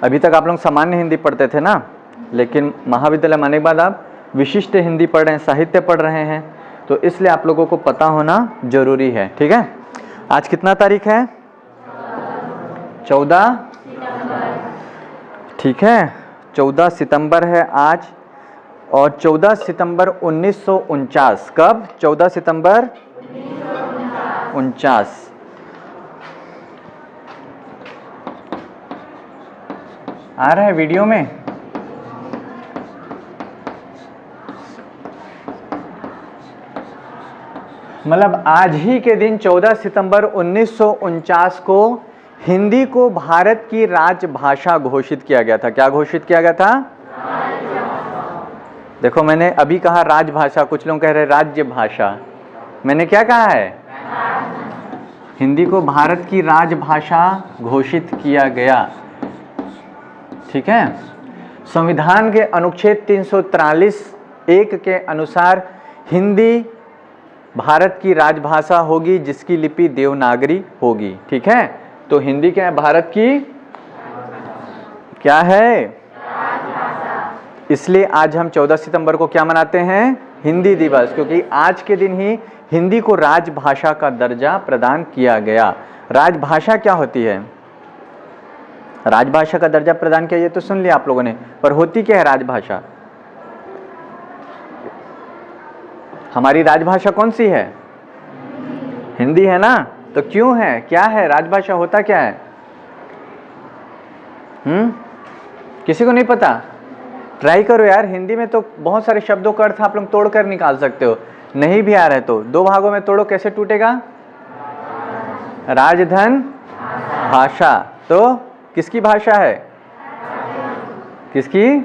अभी तक आप लोग सामान्य हिंदी पढ़ते थे ना, लेकिन महाविद्यालय में आने के बाद आप विशिष्ट हिंदी पढ़ रहे हैं, साहित्य पढ़ रहे हैं, तो इसलिए आप लोगों को पता होना जरूरी है। ठीक है, आज कितना तारीख है? 14। ठीक है, 14 सितंबर है आज, और 14 सितंबर 1949। कब? 14 सितंबर 1949। आ रहा है वीडियो में? मतलब आज ही के दिन 14 सितंबर 1949 को हिंदी को भारत की राजभाषा घोषित किया गया था। क्या घोषित किया गया था? देखो, मैंने अभी कहा राजभाषा, कुछ लोग कह रहे राज्य भाषा। मैंने क्या कहा है? हिंदी को भारत की राजभाषा घोषित किया गया। ठीक है, संविधान के अनुच्छेद 343(1) के अनुसार हिंदी भारत की राजभाषा होगी जिसकी लिपि देवनागरी होगी। ठीक है, तो हिंदी क्या है? भारत की क्या है? इसलिए आज हम 14 सितंबर को क्या मनाते हैं? हिंदी दिवस, क्योंकि आज के दिन ही हिंदी को राजभाषा का दर्जा प्रदान किया गया। राजभाषा क्या होती है? राजभाषा का दर्जा प्रदान किया, ये तो सुन लिया आप लोगों ने, पर होती क्या है राजभाषा? हमारी राजभाषा कौन सी है? हिंदी है ना? तो क्यों है, क्या है राजभाषा, होता क्या है? किसी को नहीं पता? ट्राई करो यार, हिंदी में तो बहुत सारे शब्दों का अर्थ आप लोग तोड़कर निकाल सकते हो। नहीं भी आ रहा है तो 2 भागों में तोड़ो, कैसे टूटेगा? राजधन भाषा, तो किसकी भाषा है? किसकी?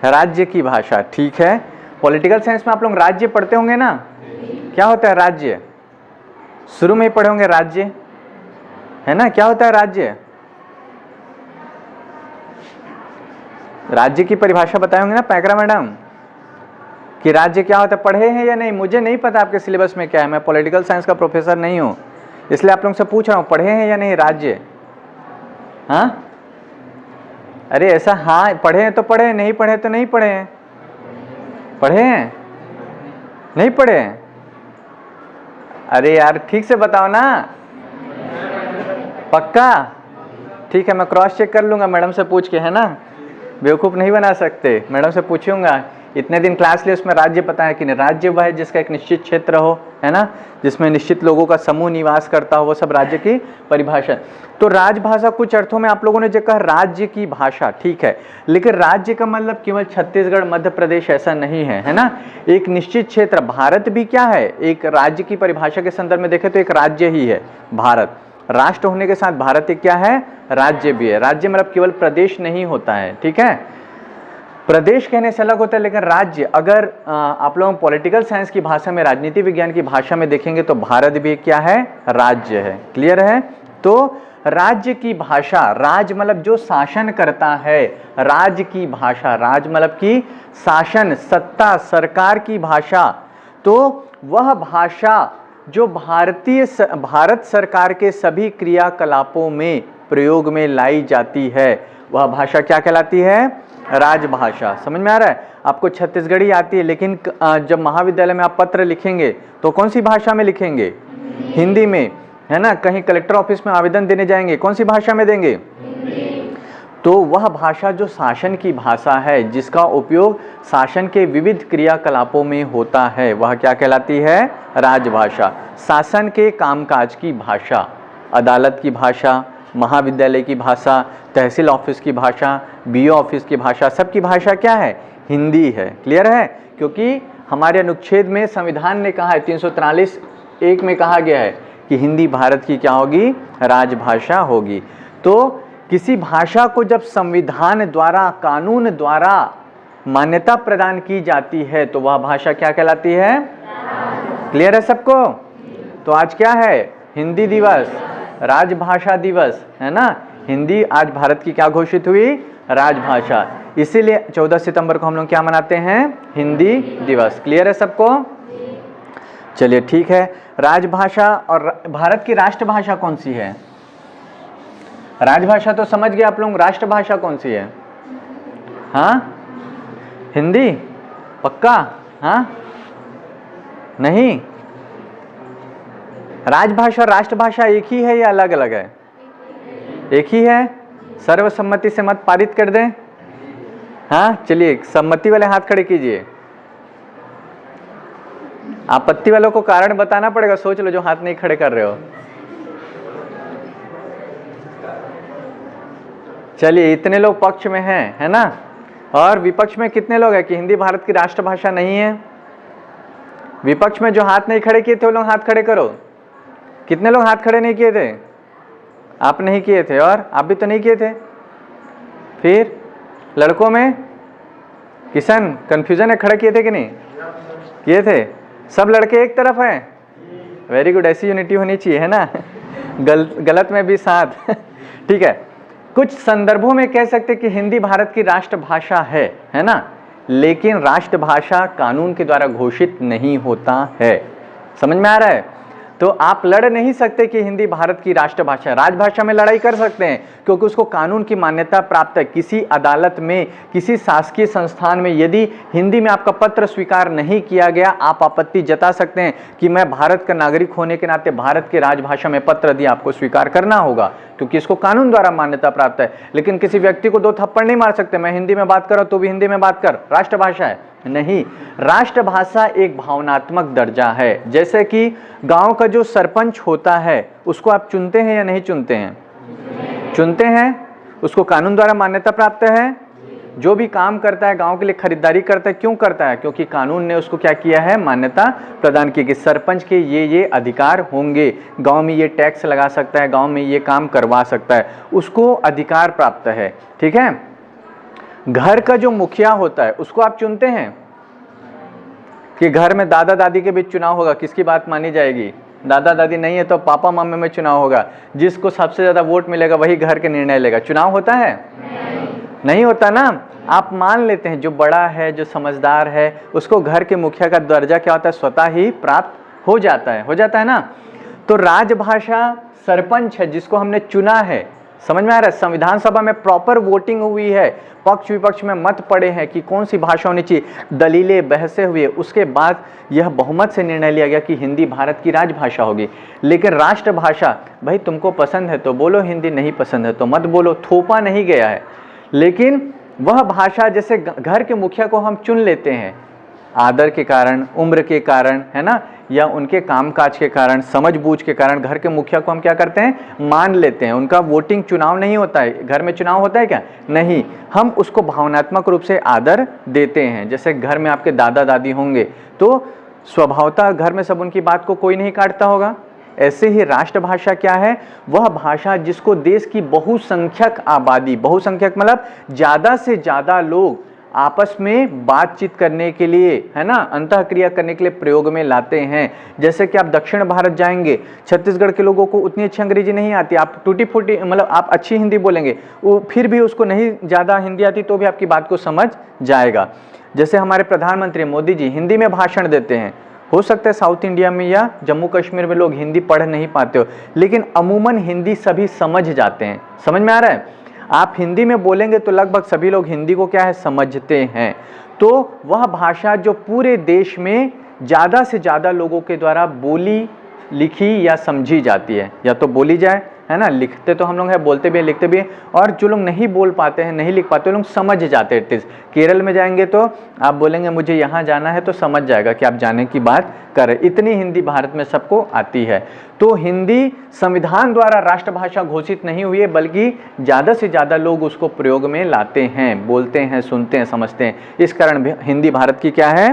राज्य की भाषा। ठीक है, पॉलिटिकल साइंस में आप लोग राज्य पढ़ते होंगे ना? क्या होता है राज्य? शुरू में ही पढ़े होंगे राज्य, है ना? क्या होता है राज्य? राज्य की परिभाषा बताए होंगे ना पैकरा मैडम, कि राज्य क्या होता है? पढ़े हैं या नहीं? मुझे नहीं पता आपके सिलेबस में क्या है, मैं पॉलिटिकल साइंस का प्रोफेसर नहीं हूं, इसलिए आप लोगों से पूछ रहा हूं, पढ़े हैं या नहीं राज्य? हाँ, अरे ऐसा, हाँ पढ़े हैं तो पढ़े, नहीं पढ़े तो नहीं पढ़े हैं। पढ़े हैं? नहीं पढ़े हैं? अरे यार ठीक से बताओ ना। पक्का? ठीक है, मैं क्रॉस चेक कर लूंगा मैडम से पूछ के, है ना? बेवकूफ़ नहीं बना सकते, मैडम से पूछूंगा। इतने दिन क्लास लिए उसमें राज्य पता है कि नहीं? राज्य वह है जिसका एक निश्चित क्षेत्र हो, है ना, जिसमें निश्चित लोगों का समूह निवास करता हो, वो सब राज्य की परिभाषा। तो राजभाषा कुछ अर्थों में आप लोगों ने जो कहा राज्य की भाषा, ठीक है, लेकिन राज्य का मतलब केवल छत्तीसगढ़ मध्य प्रदेश ऐसा नहीं है, है ना? एक निश्चित क्षेत्र, भारत भी क्या है? एक राज्य की परिभाषा के संदर्भ में देखें तो एक राज्य ही है भारत। राष्ट्र होने के साथ भारत एक क्या है? राज्य भी है। राज्य मतलब केवल प्रदेश नहीं होता है, ठीक है? प्रदेश कहने से अलग होता है, लेकिन राज्य, अगर आप लोग पॉलिटिकल साइंस की भाषा में, राजनीति विज्ञान की भाषा में देखेंगे तो भारत भी क्या है? राज्य है। क्लियर है? तो राज्य की भाषा, राज मतलब जो शासन करता है, राज्य की भाषा, राज मतलब की शासन, सत्ता, सरकार की भाषा, तो वह भाषा जो भारत सरकार के सभी क्रियाकलापों में प्रयोग में लाई जाती है, वह भाषा क्या कहलाती है? राजभाषा। समझ में आ रहा है? आपको छत्तीसगढ़ी आती है, लेकिन जब महाविद्यालय में आप पत्र लिखेंगे तो कौन सी भाषा में लिखेंगे? हिंदी में, है ना? कहीं कलेक्टर ऑफिस में आवेदन देने जाएंगे, कौन सी भाषा में देंगे? तो वह भाषा जो शासन की भाषा है, जिसका उपयोग शासन के विविध क्रियाकलापों में होता है, वह क्या कहलाती है? राजभाषा। शासन के कामकाज की भाषा, अदालत की भाषा, महाविद्यालय की भाषा, तहसील ऑफिस की भाषा, बीओ ऑफिस की भाषा, सबकी भाषा क्या है? हिंदी है। क्लियर है? क्योंकि हमारे अनुच्छेद में संविधान ने कहा है, 343(1) में कहा गया है कि हिंदी भारत की क्या होगी? राजभाषा होगी। तो किसी भाषा को जब संविधान द्वारा, कानून द्वारा मान्यता प्रदान की जाती है तो वह भाषा क्या कहलाती है? क्लियर है सबको? तो आज क्या है? हिंदी दिवस, राजभाषा दिवस, है ना? हिंदी आज भारत की क्या घोषित हुई? राजभाषा। इसीलिए 14 सितंबर को हम लोग क्या मनाते हैं? हिंदी दिवस। क्लियर है सबको? चलिए ठीक है। राजभाषा और भारत की राष्ट्रभाषा कौन सी है? राजभाषा तो समझ गए आप लोग, राष्ट्रभाषा कौन सी है? हाँ, हिंदी पक्का? हाँ, नहीं, राजभाषा और राष्ट्रभाषा एक ही है या अलग अलग है? एक ही है। सर्वसम्मति से मत पारित कर दें। हाँ, चलिए सम्मति वाले हाथ खड़े कीजिए। आपत्ति वालों को कारण बताना पड़ेगा, सोच लो जो हाथ नहीं खड़े कर रहे हो। चलिए, इतने लोग पक्ष में हैं, है ना? और विपक्ष में कितने लोग हैं कि हिंदी भारत की राष्ट्रभाषा नहीं है? विपक्ष में जो हाथ नहीं खड़े किए थे वो लोग हाथ खड़े करो। कितने लोग हाथ खड़े नहीं किए थे? आप नहीं किए थे, और आप भी तो नहीं किए थे। फिर लड़कों में किशन कंफ्यूजन है, खड़े किए थे कि नहीं किए थे? सब लड़के एक तरफ हैं। वेरी गुड, ऐसी यूनिटी होनी चाहिए, है ना? गलत में भी साथ। ठीक है, कुछ संदर्भों में कह सकते कि हिंदी भारत की राष्ट्रभाषा है ना? लेकिन राष्ट्रभाषा कानून के द्वारा घोषित नहीं होता है। समझ में आ रहा है? तो आप लड़ नहीं सकते कि हिंदी भारत की राष्ट्रभाषा है। राजभाषा में लड़ाई कर सकते हैं क्योंकि उसको कानून की मान्यता प्राप्त है। किसी अदालत में, किसी शासकीय संस्थान में यदि हिंदी में आपका पत्र स्वीकार नहीं किया गया, आप आपत्ति जता सकते हैं कि मैं भारत का नागरिक होने के नाते भारत की राजभाषा में पत्र दिया, आपको स्वीकार करना होगा क्योंकि इसको कानून द्वारा मान्यता प्राप्त है। लेकिन किसी व्यक्ति को 2 थप्पड़ नहीं मार सकते, मैं हिंदी में बात कर रहा हूं तो भी हिंदी में बात कर, राष्ट्रभाषा है। नहीं, राष्ट्रभाषा एक भावनात्मक दर्जा है। जैसे कि गांव का जो सरपंच होता है उसको आप चुनते हैं या नहीं चुनते हैं? चुनते हैं। उसको कानून द्वारा मान्यता प्राप्त है। जो भी काम करता है, गांव के लिए खरीदारी करता है, क्यों करता है? क्योंकि कानून ने उसको क्या किया है? मान्यता प्रदान की कि सरपंच के ये अधिकार होंगे, गांव में ये टैक्स लगा सकता है, गांव में ये काम करवा सकता है, उसको अधिकार प्राप्त है। ठीक है। घर का जो मुखिया होता है उसको आप चुनते हैं कि घर में दादा दादी के बीच चुनाव होगा, किसकी बात मानी जाएगी? दादा दादी नहीं है तो पापा मम्मी में चुनाव होगा, जिसको सबसे ज्यादा वोट मिलेगा वही घर के निर्णय लेगा। चुनाव होता है? नहीं होता ना। आप मान लेते हैं जो बड़ा है, जो समझदार है, उसको घर के मुखिया का दर्जा क्या होता है? स्वतः ही प्राप्त हो जाता है ना। तो राजभाषा सरपंच है जिसको हमने चुना है। समझ में आ रहा है? संविधान सभा में प्रॉपर वोटिंग हुई है, पक्ष विपक्ष में मत पड़े हैं कि कौन सी भाषा होनी चाहिए, दलीलें बहसें हुई है, उसके बाद यह बहुमत से निर्णय लिया गया कि हिंदी भारत की राजभाषा होगी। लेकिन राष्ट्रभाषा, भाई तुमको पसंद है तो बोलो हिंदी, नहीं पसंद है तो मत बोलो, थोपा नहीं गया है। लेकिन वह भाषा, जैसे घर के मुखिया को हम चुन लेते हैं आदर के कारण, उम्र के कारण, है ना, या उनके कामकाज के कारण, समझबूझ के कारण घर के मुखिया को हम क्या करते हैं? मान लेते हैं। उनका वोटिंग चुनाव नहीं होता है। घर में चुनाव होता है क्या? नहीं। हम उसको भावनात्मक रूप से आदर देते हैं। जैसे घर में आपके दादा दादी होंगे तो स्वभावतः घर में सब उनकी बात को कोई नहीं काटता होगा। ऐसे ही राष्ट्रभाषा क्या है? वह भाषा जिसको देश की बहुसंख्यक आबादी, बहुसंख्यक मतलब ज्यादा से ज्यादा लोग आपस में बातचीत करने के लिए, है ना, अंतःक्रिया करने के लिए प्रयोग में लाते हैं। जैसे कि आप दक्षिण भारत जाएंगे, छत्तीसगढ़ के लोगों को उतनी अच्छी अंग्रेजी नहीं आती, आप टूटी फूटी मतलब आप अच्छी हिंदी बोलेंगे, वो फिर भी उसको नहीं ज़्यादा हिंदी आती तो भी आपकी बात को समझ जाएगा। जैसे हमारे प्रधानमंत्री मोदी जी हिंदी में भाषण देते हैं, हो सकता है साउथ इंडिया में या जम्मू कश्मीर में लोग हिंदी पढ़ नहीं पाते हो, लेकिन अमूमन हिंदी सभी समझ जाते हैं। समझ में आ रहा है? आप हिंदी में बोलेंगे तो लगभग सभी लोग हिंदी को क्या है? समझते हैं। तो वह भाषा जो पूरे देश में ज़्यादा से ज़्यादा लोगों के द्वारा बोली, लिखी या समझी जाती है, या तो बोली जाए, है ना, लिखते तो हम लोग हैं, बोलते भी हैं, लिखते भी हैं, और जो लोग नहीं बोल पाते हैं, नहीं लिख पाते, लोग समझ जाते हैं। केरल में जाएंगे तो आप बोलेंगे मुझे यहाँ जाना है तो समझ जाएगा कि आप जाने की बात कर रहे। इतनी हिंदी भारत में सबको आती है। तो हिंदी संविधान द्वारा राष्ट्रभाषा घोषित नहीं हुई है, बल्कि ज़्यादा से ज़्यादा लोग उसको प्रयोग में लाते हैं, बोलते हैं, सुनते हैं, समझते हैं। इस कारण हिंदी भारत की क्या है?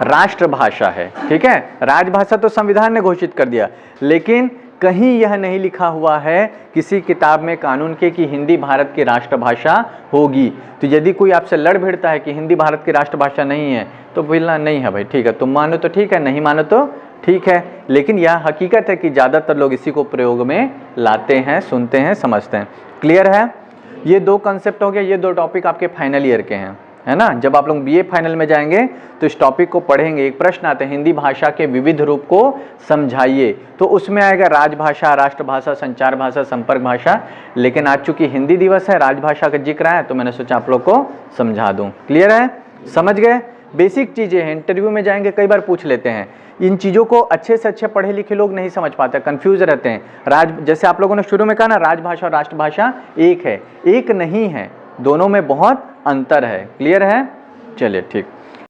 राष्ट्रभाषा है। ठीक है। राजभाषा तो संविधान ने घोषित कर दिया, लेकिन कहीं यह नहीं लिखा हुआ है किसी किताब में कानून के कि हिंदी भारत की राष्ट्रभाषा होगी। तो यदि कोई आपसे लड़ भिड़ता है कि हिंदी भारत की राष्ट्रभाषा नहीं है तो बोलना नहीं है भाई, ठीक है, तुम मानो तो ठीक है, नहीं मानो तो ठीक है। लेकिन यह हकीकत है कि ज़्यादातर लोग इसी को प्रयोग में लाते हैं, सुनते हैं, समझते हैं। क्लियर है? ये 2 कंसेप्ट हो गया, ये 2 टॉपिक आपके फाइनल ईयर के हैं। है ना। जब आप लोग बीए फाइनल में जाएंगे तो इस टॉपिक को पढ़ेंगे। एक प्रश्न आता है हिंदी भाषा के विविध रूप को समझाइए, तो उसमें आएगा राजभाषा, राष्ट्रभाषा, संचार भाषा, संपर्क भाषा। लेकिन आज चूंकि हिंदी दिवस है, राजभाषा का जिक्र है, तो मैंने सोचा आप लोग को समझा दूं। क्लियर है, समझ गए। बेसिक चीजें हैं, इंटरव्यू में जाएंगे कई बार पूछ लेते हैं। इन चीजों को अच्छे से अच्छे पढ़े लिखे लोग नहीं समझ पाते, कंफ्यूज रहते हैं। जैसे आप लोगों ने शुरू में कहा ना, राजभाषा और राष्ट्रभाषा एक है, एक नहीं है, दोनों में बहुत अंतर है। क्लियर है, चलिए ठीक।